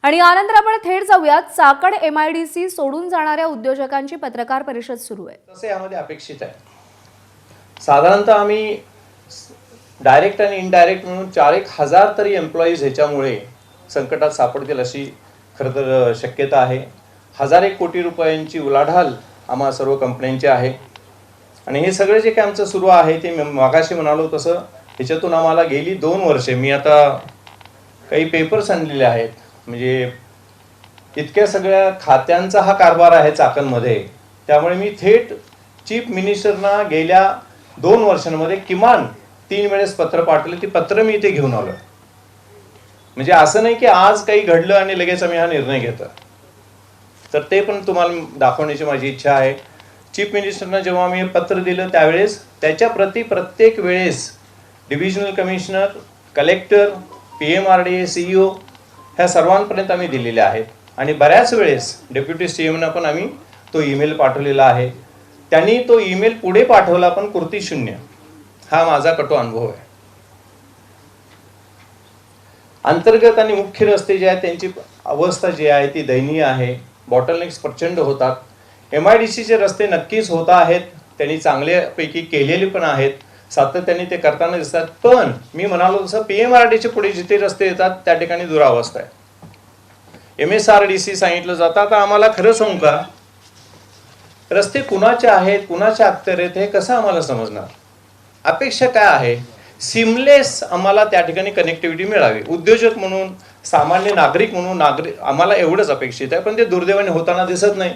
आणि यानंतर आपण थेट जाऊयात चाकण MIDC सोडून जाणाऱ्या उद्योजकांची पत्रकार परिषद सुरू आहे. तसे यामध्ये अपेक्षित आहे. साधारणतः आम्ही डायरेक्ट आणि इनडायरेक्ट म्हणून 4-1,000 तरी एम्प्लॉईज ह्याच्यामुळे संकटात सापडतील अशी खरं तर शक्यता आहे. 1,000 कोटी रुपयांची उलाढाल आम्हा सर्व कंपन्यांची आहे. आणि हे सगळे जे काय आमचं सुरू आहे ते मागाशी म्हणालो तसं ह्याच्यातून आम्हाला गेली 2 वर्षे मी आता काही पेपर्स आणलेले आहेत. म्हणजे इतक्या सगळ्या खात्यांचा हा कारभार आहे चाकणमध्ये. त्यामुळे मी थेट चीफ मिनिस्टरना गेल्या 2 वर्षांमध्ये किमान 3 वेळेस पत्र पाठवले. ती पत्र मी इथे घेऊन आलो. म्हणजे असं नाही की आज काही घडलं आणि लगेच आम्ही हा निर्णय घेतो. तर ते पण तुम्हाला दाखवण्याची माझी इच्छा आहे. चीफ मिनिस्टरना जेव्हा मी पत्र दिलं त्यावेळेस त्याच्या प्रति प्रत्येक वेळेस divisional commissioner, collector, PMRDA, CEO ह्या सर्वांपर्यंत आम्ही दिलेले आहेत. आणि बऱ्याच वेळेस डेप्युटी CMना पण आम्ही तो ईमेल पाठवलेला आहे. त्यांनी तो ईमेल पुढे पाठवला पण कृती शून्य. हा माझा कटू अनुभव आहे. अंतर्गत आणि मुख्य रस्ते जे आहेत त्यांची अवस्था जी आहे ती दयनीय आहे. बॉटलनेक्स प्रचंड होतात. MIDCचे रस्ते नक्कीच होत आहेत. त्यांनी चांगल्यापैकी केलेले पण आहेत. सातत्याने ते करताना दिसतात. पण मी म्हणालो तसं PMRDAचे पुढे जिथे रस्ते येतात त्या ठिकाणी दुरावस्था आहे. MSRDC सांगितलं जातं. आता आम्हाला खरं सांगू का, रस्ते कुणाचे आहेत, कुणाच्या अखत्यारीत हे कसं आम्हाला समजणार? अपेक्षा काय आहे? सिमलेस आम्हाला त्या ठिकाणी कनेक्टिव्हिटी मिळावी. उद्योजक म्हणून, सामान्य नागरिक म्हणून आम्हाला एवढंच अपेक्षित आहे. पण ते दुर्दैवाने होताना दिसत नाही.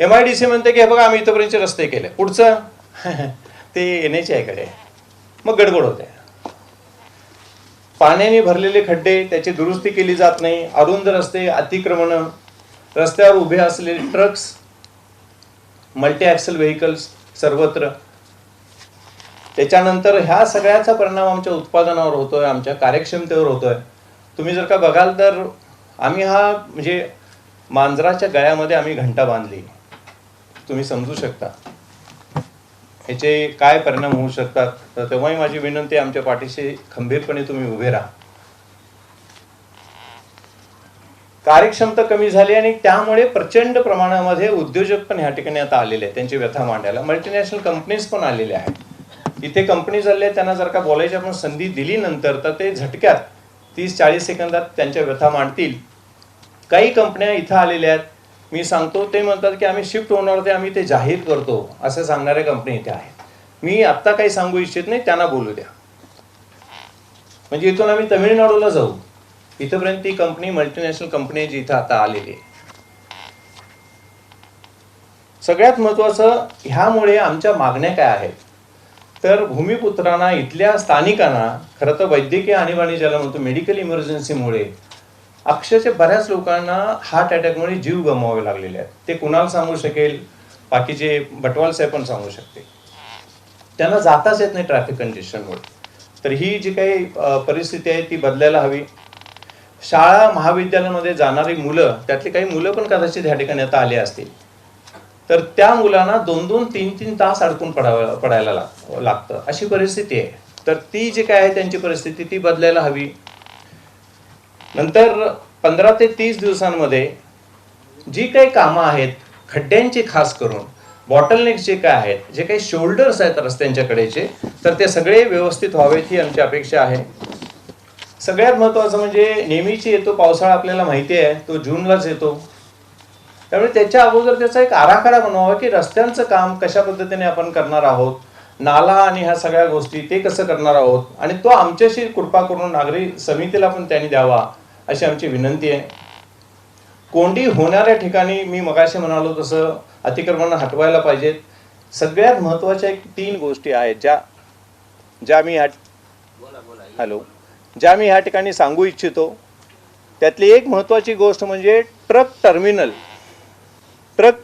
MIDC म्हणते की हे बघा आम्ही इथपर्यंतचे रस्ते केले, पुढचं ते NHAI कडे. मग गडबड होते. पाण्याने भरलेले खड्डे त्याची दुरुस्ती केली जात नाही. अरुंद रस्ते, अतिक्रमण, रस्त्यावर उभे असलेले ट्रक्स, मल्टी ॲक्सल व्हेकल्स सर्वत्र. त्याच्यानंतर ह्या सगळ्याचा परिणाम आमच्या उत्पादनावर होतोय, आमच्या कार्यक्षमतेवर होतोय. तुम्ही जर का बघाल तर आम्ही हा म्हणजे मांजराच्या गळ्यामध्ये आम्ही घंटा बांधली. तुम्ही समजू शकता ह्याचे काय परिणाम होऊ शकतात. तर तेव्हाही माझी विनंती आमच्या पाठीशी खंबीरपणे तुम्ही उभे राहा. कार्यक्षमता कमी झाली आणि त्यामुळे प्रचंड प्रमाणामध्ये उद्योजक पण ह्या ठिकाणी आता आलेले आहेत त्यांची व्यथा मांडायला. मल्टीनॅशनल कंपनीज पण आलेल्या आहेत. इथे कंपनी चालल्या त्यांना जर का बोलायची आपण संधी दिली नंतर तर ते झटक्यात 30-40 सेकंदात त्यांच्या व्यथा मांडतील. काही कंपन्या इथं आलेल्या आहेत. मी सांगतो ते म्हणतात की आम्ही शिफ्ट होणार ते आम्ही ते जाहीर करतो असं सांगणाऱ्या कंपनी इथे आहेत. मी आत्ता काही सांगू इच्छित नाही, त्यांना बोलू द्या. म्हणजे इथून आम्ही तमिळनाडूला जाऊ. इथपर्यंत ती कंपनी मल्टीनॅशनल कंपनी जी इथं आता आलेली आहे. सगळ्यात महत्वाचं ह्यामुळे आमच्या मागण्या काय आहेत तर भूमिपुत्रांना, इथल्या स्थानिकांना खरं तर वैद्यकीय आणीबाणी ज्याला म्हणतो मेडिकल इमर्जन्सीमुळे अक्षरशः बऱ्याच लोकांना हार्ट अटॅकमुळे जीव गमवावे लागलेले आहेत. ते कुणाला सांगू शकेल, बाकीचे बटवाल साहेब पण सांगू शकते. त्यांना जाताच येत नाही ट्रॅफिक कंडिशनमुळे. तर ही जी काही परिस्थिती आहे ती बदलायला हवी. शाळा महाविद्यालयामध्ये जाणारी मुलं, त्यातली काही मुलं पण कदाचित ह्या ठिकाणी आता आले असतील, तर त्या मुलांना 2-2, 3-3 तास अडकून पडायला लागतं अशी परिस्थिती आहे. तर ती जी काय आहे त्यांची परिस्थिती ती बदलायला हवी. नंतर 15 ते 30 दिवसांमध्ये जी काही कामं आहेत खड्ड्यांची, खास करून बॉटलनेक्स जे काय आहेत, जे काही शोल्डर्स आहेत रस्त्यांच्याकडेचे, तर ते सगळे व्यवस्थित व्हावेत ही आमची अपेक्षा आहे. सगळ्यात महत्त्वाचं म्हणजे नेहमीची येतो पावसाळा, आपल्याला माहिती आहे तो जूनलाच येतो. त्यामुळे त्याच्या अगोदर त्याचा एक आराखडा बनवावा की रस्त्यांचं काम कशा पद्धतीने आपण करणार आहोत, नाला आणि ह्या सगळ्या गोष्टी ते कसं करणार आहोत, आणि तो आमच्याशी कृपा करून नागरी समितीला पण त्यांनी द्यावा अशी आमची विनंती आहे. कोंडी होणाऱ्या ठिकाणी मी मगाशी म्हणालो तसं अतिक्रमण हटवायला पाहिजेत. सगळ्यात महत्त्वाच्या 3 गोष्टी आहेत ज्या मी ह्या ठिकाणी सांगू इच्छितो. त्यातली एक महत्त्वाची गोष्ट म्हणजे ट्रक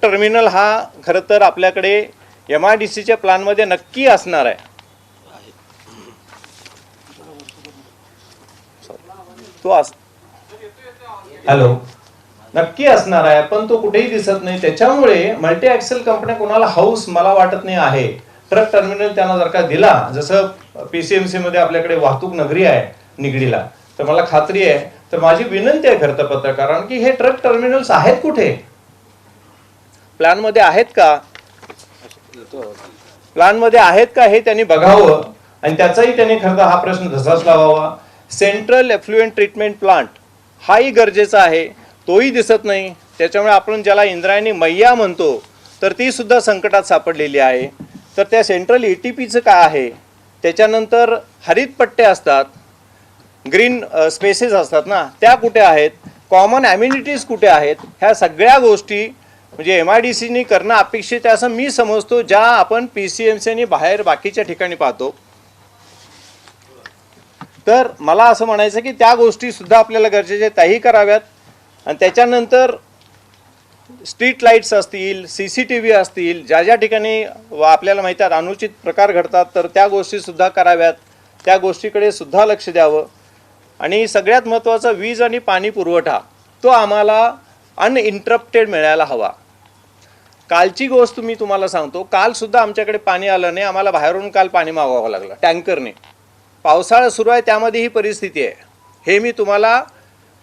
टर्मिनल हा खरं तर आपल्याकडे MIDCच्या प्लॅनमध्ये नक्की असणार आहे. नक्की असणार आहे, पण तो कुठेही दिसत नाही. त्याच्यामुळे मल्टी ॲक्सेल कंपन्या कोणाला हाऊस मला वाटत नाही आहे. ट्रक टर्मिनल त्यांना जर का दिला, जसं PCMC मध्ये आपल्याकडे वाहतूक नगरी आहे निगडीला, तर मला खात्री आहे तर माझी विनंती आहे खरं तर पत्रकारांना की हे ट्रक टर्मिनल्स आहेत कुठे, प्लॅन मध्ये आहेत का, प्लॅन मध्ये आहेत का हे त्यांनी बघावं आणि त्याचाही त्यांनी खरं तर हा प्रश्न तसाच लावावा. सेंट्रल एफ्लुएंट ट्रीटमेंट प्लांट हाही गरजेचा आहे, तोही दिसत नाही. त्याच्यामुळे आपण ज्याला इंद्रायणी मैया म्हणतो तर ती सुद्धा संकटात सापडलेली आहे. तर त्या सेंट्रल ETPचं काय आहे, त्याच्यानंतर हरित पट्टे असतात, ग्रीन स्पेसेस असतात ना, त्या कुठे आहेत, कॉमन ॲम्युनिटीज कुठे आहेत, ह्या सगळ्या गोष्टी म्हणजे MIDCनी करणं अपेक्षित आहे असं मी समजतो, ज्या आपण PCMCनी बाहेर बाकीच्या ठिकाणी पाहतो. तर मला असं म्हणायचं की त्या गोष्टी सुद्धा आपल्याला गरजेच्या त्याही कराव्यात. आणि त्याच्यानंतर स्ट्रीट लाईट्स असतील, CCTV असतील, ज्या ज्या ठिकाणी आपल्याला माहिती आहे अनुचित प्रकार घडतात तर त्या गोष्टी सुद्धा कराव्यात, त्या गोष्टीकडे सुद्धा लक्ष द्यावं. आणि सगळ्यात महत्त्वाचं वीज आणि पाणी पुरवठा तो आम्हाला अनइंटरप्टेड मिळायला हवा. कालची गोष्ट मी तुम्हाला सांगतो, काल सुद्धा आमच्याकडे पाणी आलं नाही, आम्हाला बाहेरून काल पाणी मागवावं लागलं टँकरने. पावसाळा सुरू आहे त्यामध्ये ही परिस्थिती आहे. हे मी तुम्हाला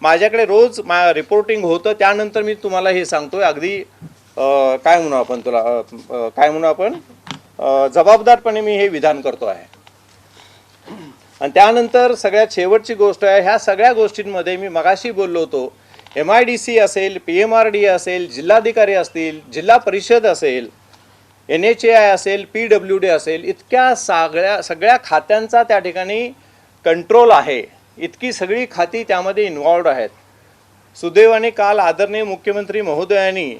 माझ्याकडे रोज रिपोर्टिंग होतं त्यानंतर मी तुम्हाला हे सांगतोय. अगदी काय म्हणू आपण तुला काय म्हणू आपण जबाबदारपणे मी हे विधान करतो आहे. आणि त्यानंतर सगळ्यात शेवटची गोष्ट आहे, ह्या सगळ्या गोष्टींमध्ये मी मगाशी बोललो होतो, MIDC असेल, PMRD असेल, जिल्हाधिकारी असतील, जिल्हा परिषद असेल, NHAI असेल, PWD असेल, इतक्या सगळ्या खात्यांचा त्या ठिकाणी कंट्रोल आहे. इतकी सगळी खाती त्यामध्ये इन्व्हॉल्ड आहेत. सुदैवाने काल आदरणीय मुख्यमंत्री महोदयांनी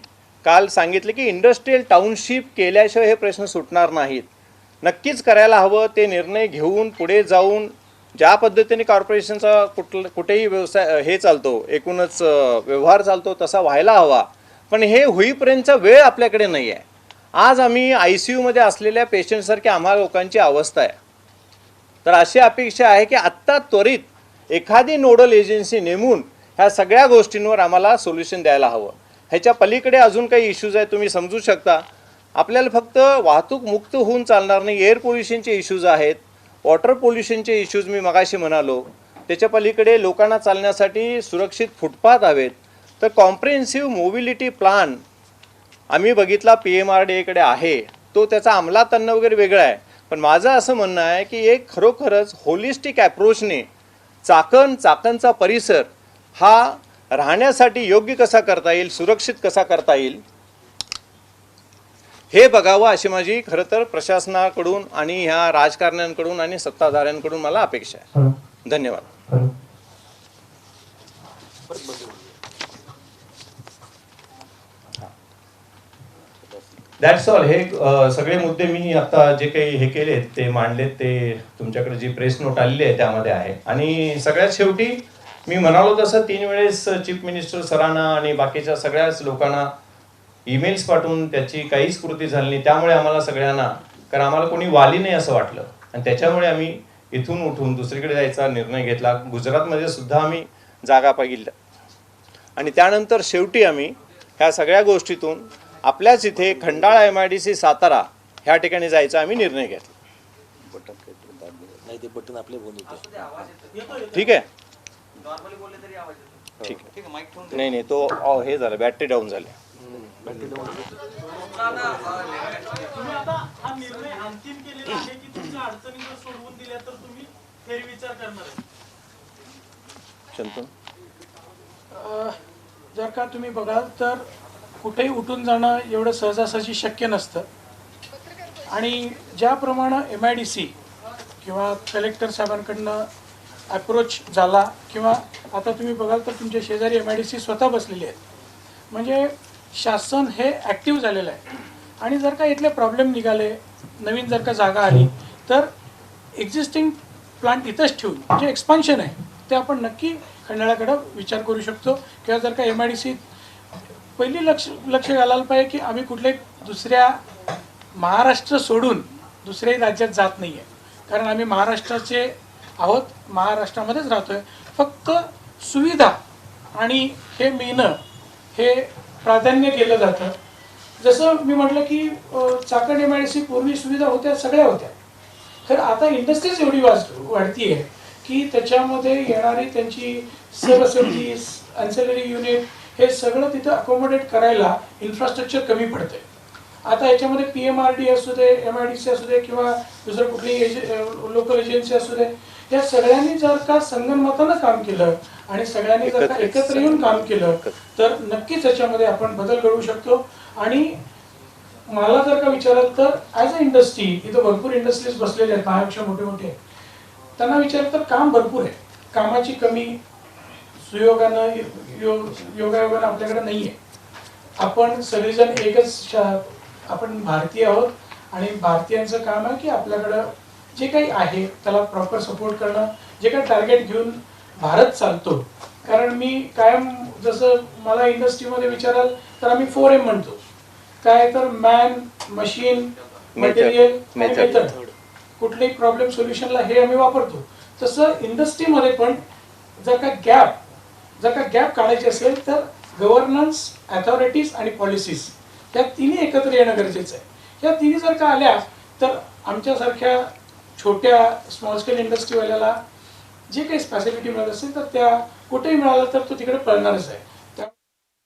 काल सांगितले की इंडस्ट्रियल टाउनशिप केल्याशिवाय हे प्रश्न सुटणार नाहीत. नक्कीच करायला हवं. ते निर्णय घेऊन पुढे जाऊन ज्या पद्धतीने कॉर्पोरेशनचा कुठेही व्यवसाय हे चालतो, एकूणच व्यवहार चालतो तसा व्हायला हवा. पण हे होईपर्यंतचा वेळ आपल्याकडे नाही आहे. आज आम्ही ICUमध्ये असलेल्या पेशंटसारखी आम्हा लोकांची अवस्था आहे. तर अशी अपेक्षा आहे की आत्ता त्वरित एखादी नोडल एजन्सी नेमून ह्या सगळ्या गोष्टींवर आम्हाला सोल्युशन द्यायला हवं. ह्याच्या पलीकडे अजून काही इश्यूज आहेत, तुम्ही समजू शकता. आपल्याला फक्त वाहतूक मुक्त होऊन चालणार नाही, एअर पोल्युशनचे इश्यूज आहेत, वॉटर पोल्युशनचे इश्यूज मी मगाशी म्हणालो. त्याच्या पलीकडे लोकांना चालण्यासाठी सुरक्षित फुटपाथ हवेत. तर कॉम्प्रिहेन्सिव्ह मोबिलिटी प्लॅन आम्ही बघितला PMRDAकडे आहे, तो त्याचा अंमलात आणणं वगैरे वेगळं आहे. पण माझं असं म्हणणं आहे की एक खरोखरच होलिस्टिक ॲप्रोचने चाकणचा परिसर हा राहण्यासाठी योग्य कसा करता येईल, सुरक्षित कसा करता येईल हे बघावं अशी माझी खरं तर प्रशासनाकडून आणि ह्या राजकारण्यांकडून आणि सत्ताधाऱ्यांकडून मला अपेक्षा आहे. धन्यवाद. That's all. हे सगळे मुद्दे मी आता जे काही हे केलेत ते मांडलेत, ते तुमच्याकडे जी प्रेस नोट आलेली आहे त्यामध्ये आहे. आणि सगळ्यात शेवटी मी म्हणालो तसं 3 वेळेस चीफ मिनिस्टर सरांना आणि बाकीच्या सगळ्याच लोकांना ईमेल्स पाठवून त्याची काहीच कृती झाली नाही. त्यामुळे आम्हाला सगळ्यांना, कारण आम्हाला कोणी वाली नाही असं वाटलं आणि त्याच्यामुळे आम्ही इथून उठून दुसरीकडे जायचा निर्णय घेतला. गुजरातमध्ये सुद्धा आम्ही जागा पाहिल्या आणि त्यानंतर शेवटी आम्ही ह्या सगळ्या गोष्टीतून आपल्याच इथे खंडाळा MIDC सातारा ह्या ठिकाणी जायचा आम्ही निर्णय घेतला. ठीक आहे, ठीक आहे. नाही तो हे झालं, बॅटरी डाऊन झाली. जर का तुम्ही बघाल तर कुठेही उठून जाणं एवढं सहजासहजी शक्य नसतं. आणि ज्याप्रमाणे MIDC किंवा कलेक्टर साहेबांकडनं अप्रोच झाला किंवा आता तुम्ही बघाल तर तुमच्या शेजारी MIDC स्वतः बसलेले आहेत, म्हणजे शासन हे ॲक्टिव्ह झालेलं आहे. आणि जर का इथले प्रॉब्लेम निघाले, नवीन जर का जागा आली तर एक्झिस्टिंग प्लांट इथंच ठेवून जे एक्सपान्शन आहे ते आपण नक्की खंडाळ्याकडं विचार करू शकतो. किंवा जर का MIDC पहिली लक्ष घालायला पाहिजे की आम्ही कुठल्याही दुसऱ्या महाराष्ट्र सोडून दुसऱ्याही राज्यात जात नाही आहे, कारण आम्ही महाराष्ट्राचे आहोत, महाराष्ट्रामध्येच राहतो आहे. फक्त सुविधा आणि हे मिळणं हे प्राधान्य केलं जातं. जसं मी म्हटलं की चाकण MIDC पूर्वी सुविधा होत्या, सगळ्या होत्या. तर आता इंडस्ट्रीज एवढी वाढती आहे की त्याच्यामध्ये येणारी त्यांची सब असेंब्लीज, अँसेलरी युनिट हे सगळं तिथं अकोमोडेट करायला इन्फ्रास्ट्रक्चर कमी पडतंय. आता याच्यामध्ये PMRD असू दे, MIDC असू दे किंवा दुसरं कुठली लोकल एजन्सी असू दे, या सगळ्यांनी जर का संगनमतानं काम केलं आणि सगळ्यांनी जर का एकत्र येऊन काम केलं तर नक्कीच याच्यामध्ये आपण बदल घडवू शकतो. आणि मला जर का विचाराल तर ॲज अ इंडस्ट्री, इथं भरपूर इंडस्ट्रीज बसलेले आहेत माझ्यापेक्षा मोठे मोठे, त्यांना विचारलं तर काम भरपूर आहे, कामाची कमी सुयोगानं योगायोगानं आपल्याकडे नाही आहे. आपण सगळेजण एकच आपण भारतीय आहोत आणि भारतीयांचं काम आहे की आपल्याकडं जे काही आहे त्याला प्रॉपर सपोर्ट करणं. जे काही टार्गेट घेऊन भारत चालतो, कारण मी कायम जसं मला इंडस्ट्रीमध्ये विचाराल तर आम्ही 4M म्हणतो. काय तर मॅन, मशीन, मटेरियल आणि मेथड. कुठल्याही प्रॉब्लेम सोल्युशनला हे आम्ही वापरतो. तसं इंडस्ट्रीमध्ये पण जर का गॅप काढायचे असेल तर गव्हर्नन्स, अथॉरिटीज आणि पॉलिसीज या तिन्ही एकत्र येणं गरजेचं आहे. या तिन्ही जर का आल्या तर आमच्यासारख्या छोट्या स्मॉल स्केल इंडस्ट्रीवाल्याला जे काही फॅसिलिटी मिळत असेल तर त्या कुठेही मिळालं तर तो तिकडे पळणारच आहे.